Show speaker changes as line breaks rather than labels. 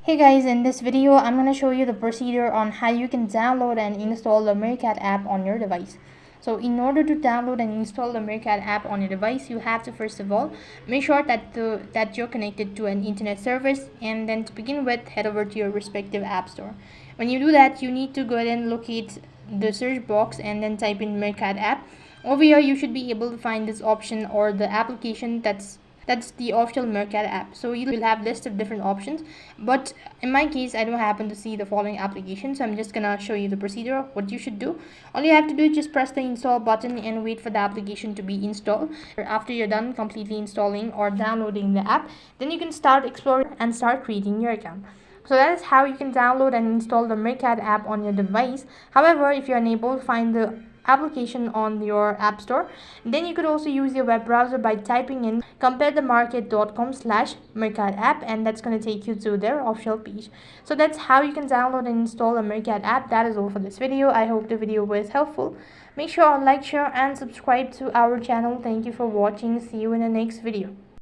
Hey guys, in this video I'm going to show you the procedure on how you can download and install the Meerkat app on your device. So in order to download and install the Meerkat app on your device, you have to first of all make sure that you're connected to an internet service, and then to begin with, head over to your respective app store. When you do that, you need to go ahead and locate the search box and then type in Meerkat app. Over here you should be able to find this option or the application that's the official Meerkat app. So you will have list of different options, but in my case I don't happen to see the following application, so I'm just gonna show you the procedure what you should do. All you have to do is just press the install button and wait for the application to be installed. After you're done completely installing or downloading the app, then you can start exploring and start creating your account. So that is how you can download and install the Meerkat app on your device. However, if you're unable to find the application on your app store, then you could also use your web browser by typing in comparethemarket.com/Meerkat app, and that's going to take you to their official page. So that's how you can download and install the Meerkat app. That is all for this video. I hope the video was helpful. Make sure to like, share and subscribe to our channel. Thank you for watching. See you in the next video.